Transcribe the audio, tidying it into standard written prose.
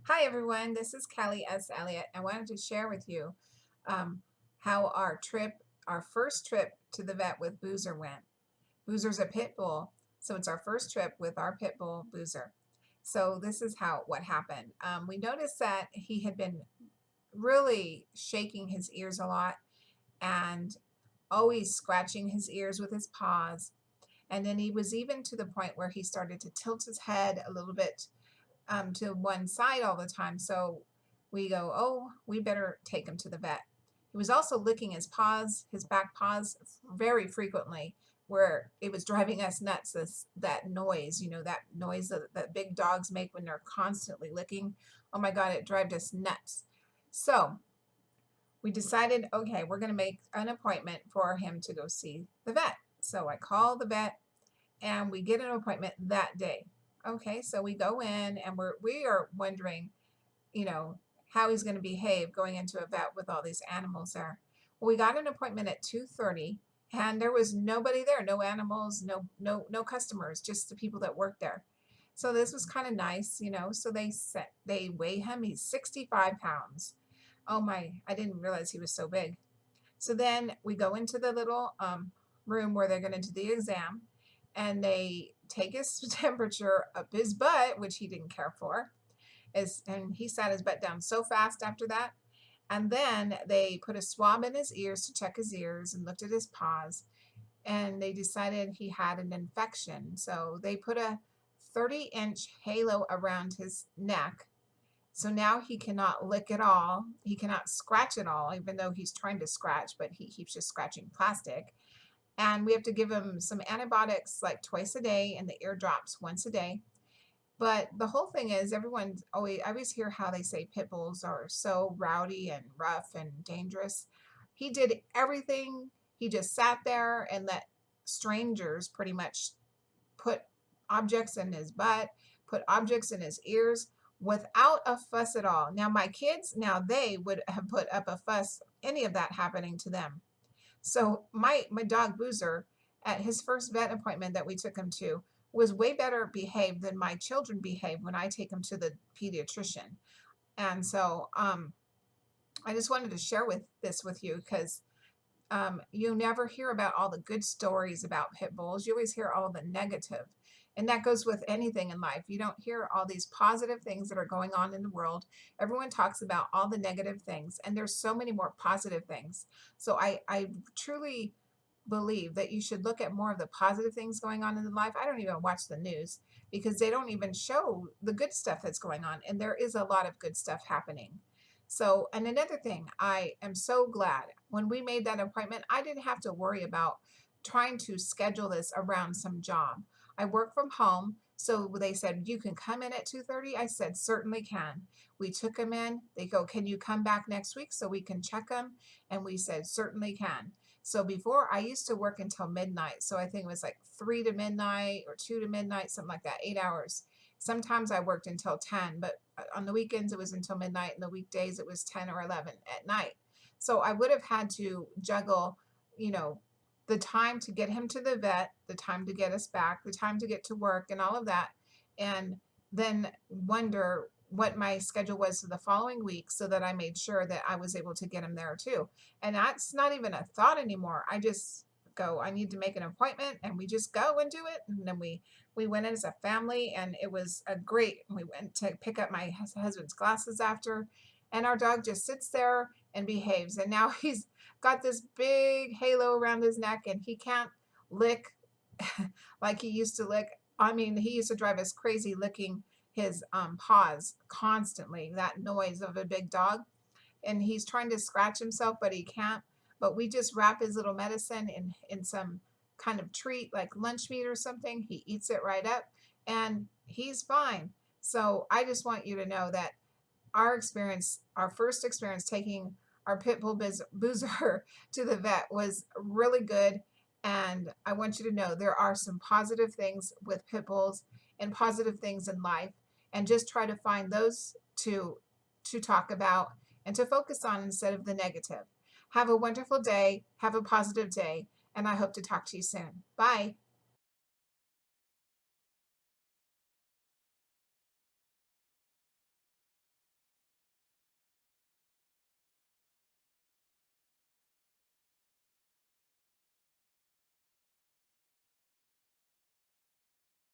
Hi, everyone. This is Kelly S. Elliott. I wanted to share with you um, how our first trip to the vet with Boozer went. Boozer's a pit bull, so it's our first trip with our pit bull, Boozer. So this is what happened. We noticed that he had been really shaking his ears a lot and always scratching his ears with his paws. And then he was even to the point where he started to tilt his head a little bit to one side all the time. So we go, oh, we better take him to the vet. He was also licking his paws, his back paws, very frequently, where it was driving us nuts. That noise, that noise that big dogs make when they're constantly licking. Oh my God, it drove us nuts. So we decided, okay, we're going to make an appointment for him to go see the vet. So I call the vet and we get an appointment that day. Okay, so we go in and we are wondering, you know, how he's going to behave going into a vet with all these animals there. Well, we got an appointment at 2:30 and there was nobody there, no animals, no customers, just the people that work there. So this was kind of nice. So they weigh him. He's 65 pounds. Oh my, I didn't realize he was so big. So then we go into the little room where they're going to do the exam, and they take his temperature up his butt, which he didn't care for. And he sat his butt down so fast after that. And then they put a swab in his ears to check his ears and looked at his paws. And they decided he had an infection. So they put a 30-inch halo around his neck. So now he cannot lick at all. He cannot scratch at all, even though he's trying to scratch, but he keeps just scratching plastic. And we have to give him some antibiotics like twice a day and the ear drops once a day. But the whole thing is, I always hear how they say pit bulls are so rowdy and rough and dangerous. He did everything. He just sat there and let strangers pretty much put objects in his butt, put objects in his ears without a fuss at all. Now, my kids, now they would have put up a fuss, any of that happening to them. So my dog Boozer, at his first vet appointment that we took him to, was way better behaved than my children behave when I take them to the pediatrician. And so I just wanted to share with you because you never hear about all the good stories about pit bulls. You always hear all the negative. And that goes with anything in life. You don't hear all these positive things that are going on in the world. Everyone talks about all the negative things, and there's so many more positive things. So I truly believe that you should look at more of the positive things going on in the life. I don't even watch the news because they don't even show the good stuff that's going on. And there is a lot of good stuff happening. So, and another thing, I am so glad when we made that appointment, I didn't have to worry about trying to schedule this around some job. I work from home. So they said, you can come in at 2:30. I said, certainly can. We took him in. They go, can you come back next week so we can check him? And we said, certainly can. So before I used to work until midnight. So I think it was like 3 to midnight or 2 to midnight, something like that, 8 hours. Sometimes I worked until 10, but on the weekends it was until midnight, and the weekdays it was 10 or 11 at night. So I would have had to juggle, you know, the time to get him to the vet, the time to get us back, the time to get to work, and all of that. And then wonder what my schedule was for the following week so that I made sure that I was able to get him there too. And that's not even a thought anymore. I just go, I need to make an appointment, and we just go and do it. And then we went in as a family, and it was a great. We went to pick up my husband's glasses after, and our dog just sits there and behaves. And now he's got this big halo around his neck, and he can't lick like he used to lick. I mean, he used to drive us crazy licking his paws constantly, that noise of a big dog. And he's trying to scratch himself, but he can't. But we just wrap his little medicine in some kind of treat like lunch meat or something. He eats it right up and he's fine. So I just want you to know that our first experience taking our pit bull Boozer to the vet was really good. And I want you to know there are some positive things with pit bulls and positive things in life. And just try to find those to talk about and to focus on instead of the negative. Have a wonderful day. Have a positive day. And I hope to talk to you soon. Bye.